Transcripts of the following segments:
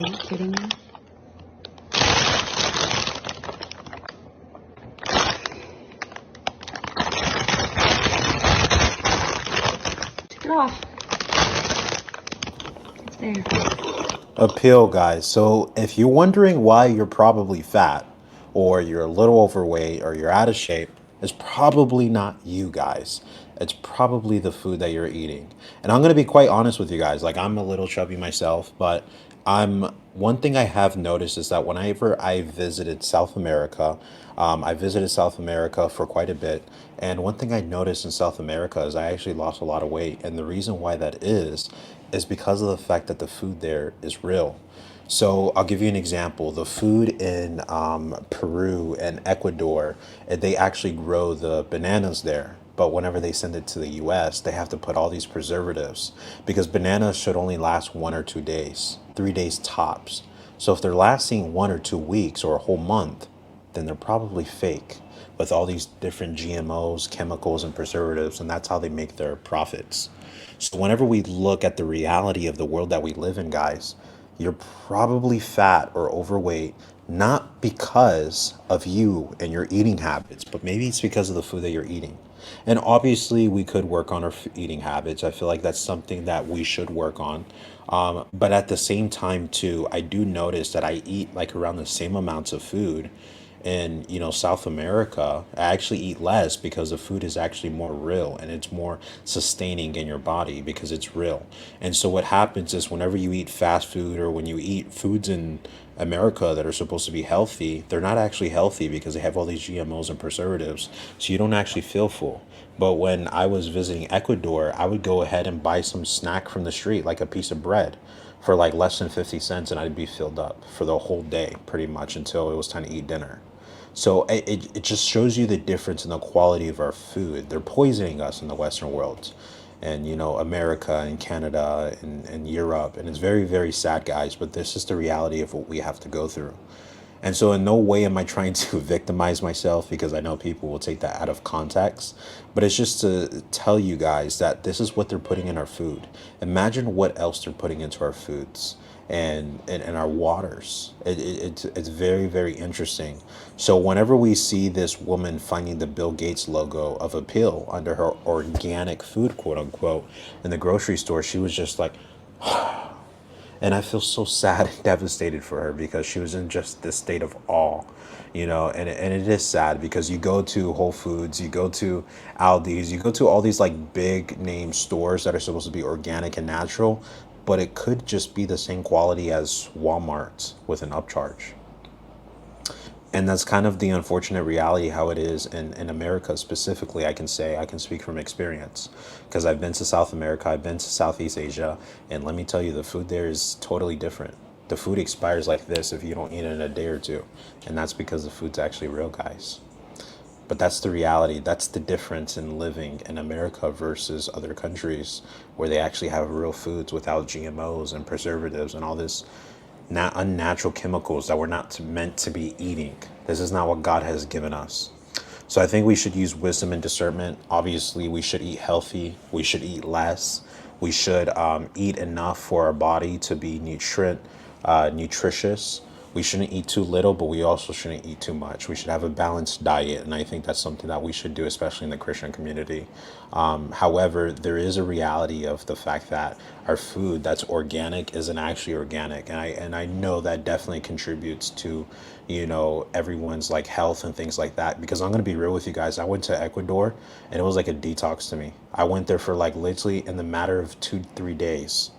Are you kidding me? Take it off. It's there. Appeal, guys. So if you're wondering why you're probably fat, or you're a little overweight, or you're out of shape, it's probably not you guys. It's probably the food that you're eating. And I'm gonna be quite honest with you guys. Like, I'm a little chubby myself, but I'm one thing I have noticed is that whenever I visited South America, I visited South America for quite a bit, and one thing I noticed in South America is I actually lost a lot of weight, and the reason why that is because of the fact that the food there is real. So I'll give you an example. The food in Peru and Ecuador, they actually grow the bananas there. But whenever they send it to the US, they have to put all these preservatives because bananas should only last 1 or 2 days, 3 days tops. So if they're lasting 1 or 2 weeks or a whole month, then they're probably fake with all these different GMOs, chemicals, and preservatives, and that's how they make their profits. So whenever we look at the reality of the world that we live in, guys, you're probably fat or overweight, not because of you and your eating habits, but maybe it's because of the food that you're eating. And obviously, we could work on our eating habits. I feel like that's something that we should work on. But at the same time, too, I do notice that I eat like around the same amounts of food in South America. I actually eat less because the food is actually more real and it's more sustaining in your body because it's real. And so what happens is whenever you eat fast food or when you eat foods in America that are supposed to be healthy, they're not actually healthy because they have all these GMOs and preservatives, so you don't actually feel full. But when I was visiting Ecuador, I would go ahead and buy some snack from the street, like a piece of bread, for like less than 50 cents, and I'd be filled up for the whole day pretty much until it was time to eat dinner. So it just shows you the difference in the quality of our food. They're poisoning us in the Western world and, America and Canada and Europe. And it's very, very sad, guys, but this is the reality of what we have to go through. And so, in no way am I trying to victimize myself because I know people will take that out of context. But it's just to tell you guys that this is what they're putting in our food. Imagine what else they're putting into our foods and our waters. It's very, very interesting. So, whenever we see this woman finding the Bill Gates logo of a pill under her organic food, quote unquote, in the grocery store, she was just like, and I feel so sad and devastated for her because she was in just this state of awe, and it is sad because you go to Whole Foods, you go to Aldi's, you go to all these like big name stores that are supposed to be organic and natural, but it could just be the same quality as Walmart with an upcharge. And that's kind of the unfortunate reality how it is in America specifically. I can say I can speak from experience because I've been to South America, I've been to Southeast Asia, and let me tell you, the food there is totally different. The food expires like this if you don't eat it in a day or two, and that's because the food's actually real, guys. But that's the reality. That's the difference in living in America versus other countries where they actually have real foods without GMOs and preservatives and all this not unnatural chemicals that we're not meant to be eating. This is not what God has given us. So I think we should use wisdom and discernment. Obviously, we should eat healthy. We should eat less. We should eat enough for our body to be nutritious. We shouldn't eat too little, but we also shouldn't eat too much. We should have a balanced diet, and I think that's something that we should do, especially in the Christian community. However, there is a reality of the fact that our food that's organic isn't actually organic, and I know that definitely contributes to, everyone's like health and things like that. Because I'm gonna be real with you guys, I went to Ecuador, and it was like a detox to me. I went there for like literally in the matter of 2 3 days.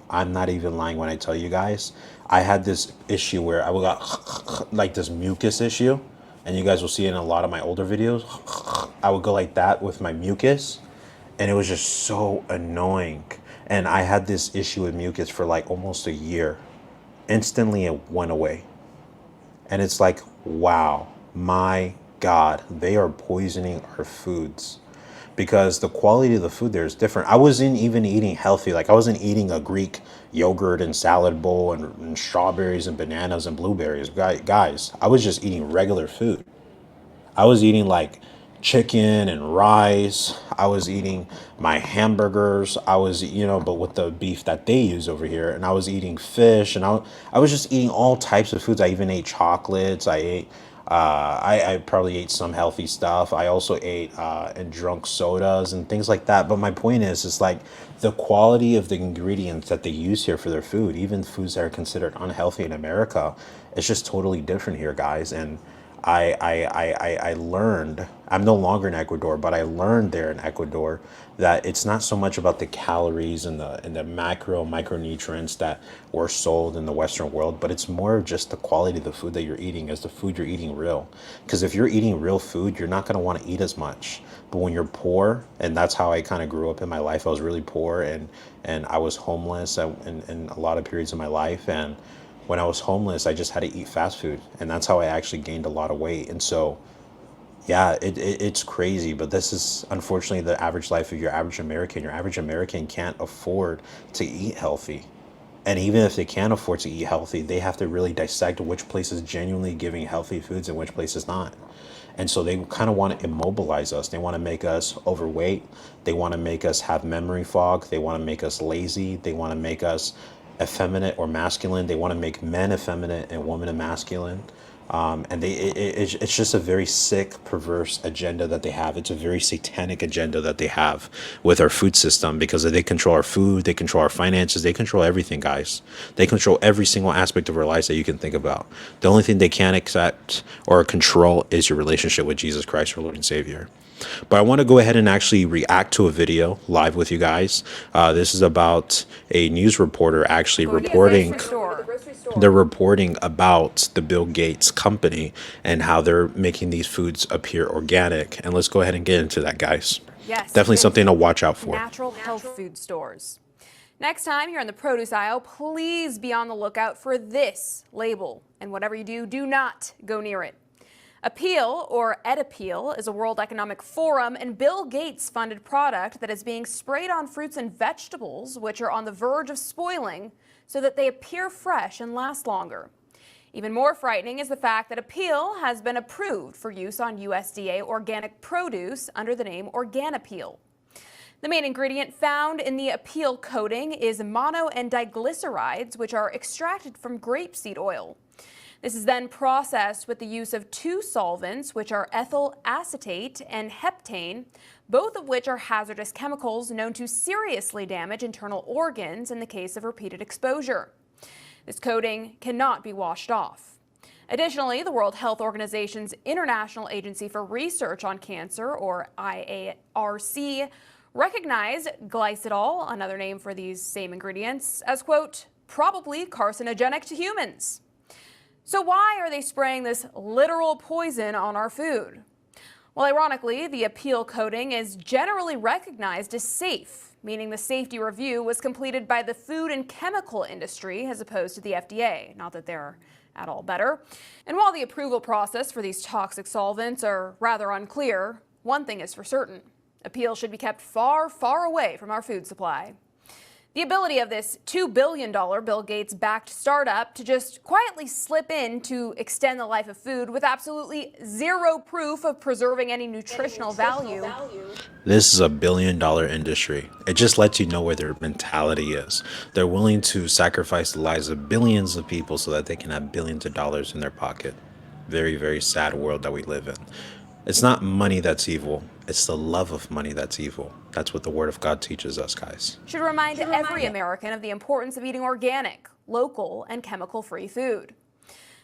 I'm not even lying when I tell you guys. I had this issue where I got like this mucus issue, and you guys will see it in a lot of my older videos. I would go like that with my mucus, and it was just so annoying. And I had this issue with mucus for like almost a year. Instantly, it went away. And it's like, wow, my God, they are poisoning our foods because the quality of the food there is different. I wasn't even eating healthy. Like I wasn't eating a Greek yogurt and salad bowl and strawberries and bananas and blueberries. Guys, I was just eating regular food. I was eating like chicken and rice. I was eating my hamburgers. I was, but with the beef that they use over here. And I was eating fish, and I was just eating all types of foods. I even ate chocolates. I probably ate some healthy stuff. I also ate and drunk sodas and things like that. But my point is like the quality of the ingredients that they use here for their food, even foods that are considered unhealthy in America, it's just totally different here, guys. And I learned, I'm no longer in Ecuador, but I learned there in Ecuador that it's not so much about the calories and the micronutrients that were sold in the Western world, but it's more of just the quality of the food that you're eating. Is the food you're eating real? Because if you're eating real food, you're not going to want to eat as much. But when you're poor, and that's how I kind of grew up in my life, I was really poor, and I was homeless in a lot of periods of my life. And when I was homeless, I just had to eat fast food, and that's how I actually gained a lot of weight. And so, yeah, it's crazy, but this is unfortunately the average life of your average American. Your average American can't afford to eat healthy. And even if they can afford to eat healthy, they have to really dissect which place is genuinely giving healthy foods and which place is not. And so they kind of want to immobilize us. They want to make us overweight. They want to make us have memory fog. They want to make us lazy. They want to make us effeminate or masculine. They want to make men effeminate and women masculine. And it's just a very sick, perverse agenda that they have. It's a very satanic agenda that they have with our food system, because they control our food, they control our finances, they control everything, guys. They control every single aspect of our lives that you can think about. The only thing they can't accept or control is your relationship with Jesus Christ, our Lord and Savior. But I want to go ahead and actually react to a video live with you guys. This is about a news reporter actually reporting. They're reporting about the Bill Gates company and how they're making these foods appear organic. And let's go ahead and get into that, guys. Yes, definitely something to watch out for. Natural health food stores. Next time you're in the produce aisle, please be on the lookout for this label. And whatever you do, do not go near it. Appeal, or Edappeal, is a World Economic Forum and Bill Gates funded product that is being sprayed on fruits and vegetables, which are on the verge of spoiling, so that they appear fresh and last longer. Even more frightening is the fact that Appeal has been approved for use on USDA organic produce under the name Organappeal. The main ingredient found in the Appeal coating is mono and diglycerides, which are extracted from grapeseed oil. This is then processed with the use of two solvents, which are ethyl acetate and heptane, both of which are hazardous chemicals known to seriously damage internal organs in the case of repeated exposure. This coating cannot be washed off. Additionally, the World Health Organization's International Agency for Research on Cancer, or IARC, recognized glycidol, another name for these same ingredients, as, quote, probably carcinogenic to humans. So why are they spraying this literal poison on our food? Well, ironically, the Appeal coating is generally recognized as safe, meaning the safety review was completed by the food and chemical industry as opposed to the FDA. Not that they're at all better. And while the approval process for these toxic solvents are rather unclear, one thing is for certain: Appeal should be kept far, far away from our food supply. The ability of this $2 billion Bill Gates-backed startup to just quietly slip in to extend the life of food with absolutely zero proof of preserving any nutritional value. This is a billion-dollar industry. It just lets you know where their mentality is. They're willing to sacrifice the lives of billions of people so that they can have billions of dollars in their pocket. Very, very sad world that we live in. It's not money that's evil. It's the love of money that's evil. That's what the Word of God teaches us, guys. Should remind every American of the importance of eating organic, local, and chemical-free food.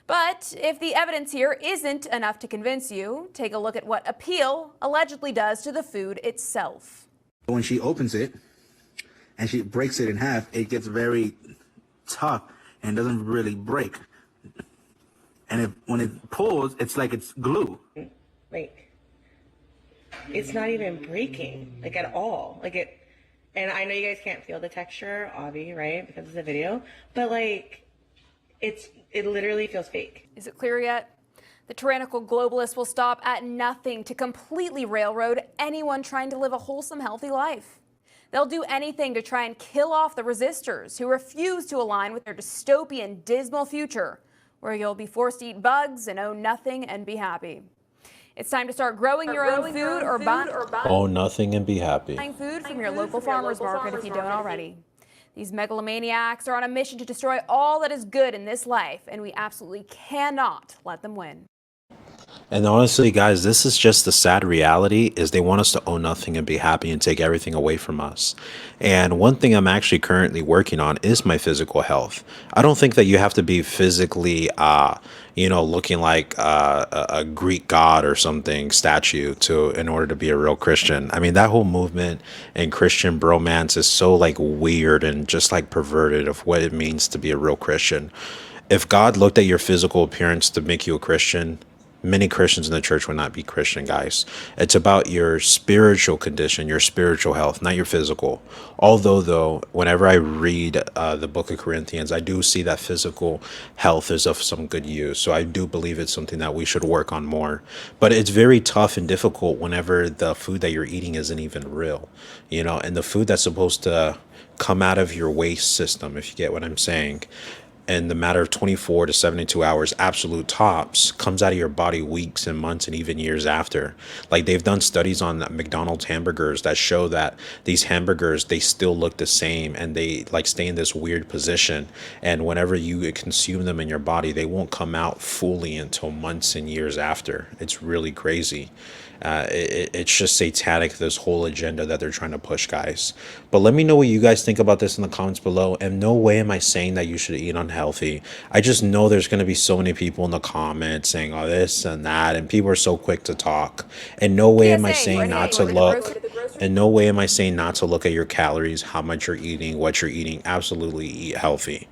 But if the evidence here isn't enough to convince you, take a look at what Appeal allegedly does to the food itself. When she opens it and she breaks it in half, it gets very tough and doesn't really break. And when it pulls, it's like it's glue. Like, it's not even breaking, like, at all. Like, it, and I know you guys can't feel the texture, Avi, right, because it's a video, but, like, it literally feels fake. Is it clear yet? The tyrannical globalists will stop at nothing to completely railroad anyone trying to live a wholesome, healthy life. They'll do anything to try and kill off the resistors who refuse to align with their dystopian, dismal future, where you'll be forced to eat bugs and own nothing and be happy. It's time to start growing your own food or buying Own nothing and be happy. food from your local farmer's market if you don't already. These megalomaniacs are on a mission to destroy all that is good in this life, and we absolutely cannot let them win. And honestly, guys, this is just the sad reality is they want us to own nothing and be happy and take everything away from us. And one thing I'm actually currently working on is my physical health. I don't think that you have to be physically, looking like a Greek god or something statue in order to be a real Christian. I mean, that whole movement and Christian bromance is so like weird and just like perverted of what it means to be a real Christian. If God looked at your physical appearance to make you a Christian, many Christians in the church would not be Christian, guys. It's about your spiritual condition, your spiritual health, not your physical. Although, though, whenever I read the book of Corinthians, I do see that physical health is of some good use. So I do believe it's something that we should work on more. But it's very tough and difficult whenever the food that you're eating isn't even real, and the food that's supposed to come out of your waste system, if you get what I'm saying, in the matter of 24 to 72 hours, absolute tops, comes out of your body weeks and months and even years after. Like, they've done studies on McDonald's hamburgers that show that these hamburgers, they still look the same and they like stay in this weird position. And whenever you consume them in your body, they won't come out fully until months and years after. It's really crazy. It's just satanic, this whole agenda that they're trying to push, guys. But let me know what you guys think about this in the comments below. And no way am I saying that you should eat unhealthy. I just know there's going to be so many people in the comments saying, oh, this and that, and people are so quick to talk. And no way am I saying not to look. And no way am I saying not to look at your calories, how much you're eating, what you're eating. Absolutely eat healthy.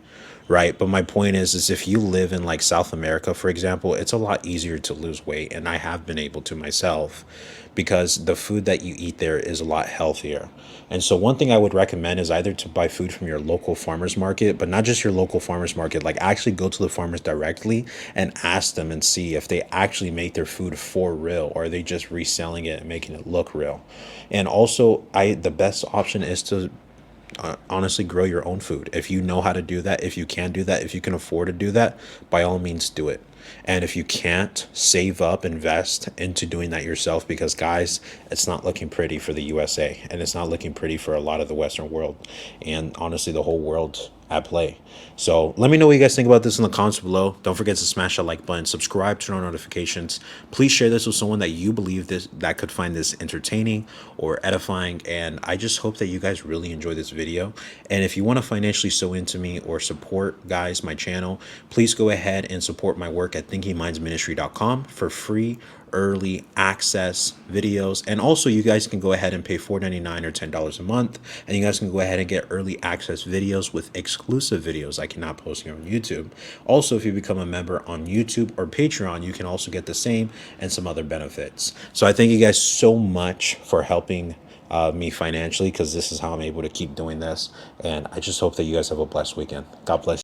Right. But my point is if you live in like South America, for example, it's a lot easier to lose weight. And I have been able to myself because the food that you eat there is a lot healthier. And so one thing I would recommend is either to buy food from your local farmer's market, but not just your local farmer's market, like actually go to the farmers directly and ask them and see if they actually make their food for real or are they just reselling it and making it look real. And also the best option is to honestly grow your own food. If you know how to do that, if you can do that, if you can afford to do that, by all means do it. And if you can't, save up, invest into doing that yourself, because guys, it's not looking pretty for the USA and it's not looking pretty for a lot of the Western world and honestly the whole world at play. So let me know what you guys think about this in the comments below. Don't forget to smash that like button, subscribe, turn on notifications. Please share this with someone that you believe that could find this entertaining or edifying. And I just hope that you guys really enjoy this video. And if you want to financially sew into me or support, guys, my channel, please go ahead and support my work at thinkingmindsministry.com for free early access videos. And also you guys can go ahead and pay $4.99 or $10 a month, and you guys can go ahead and get early access videos with exclusive videos I cannot post here on YouTube. Also, if you become a member on YouTube or Patreon, you can also get the same and some other benefits. So I thank you guys so much for helping me financially, because this is how I'm able to keep doing this. And I just hope that you guys have a blessed weekend. God bless you.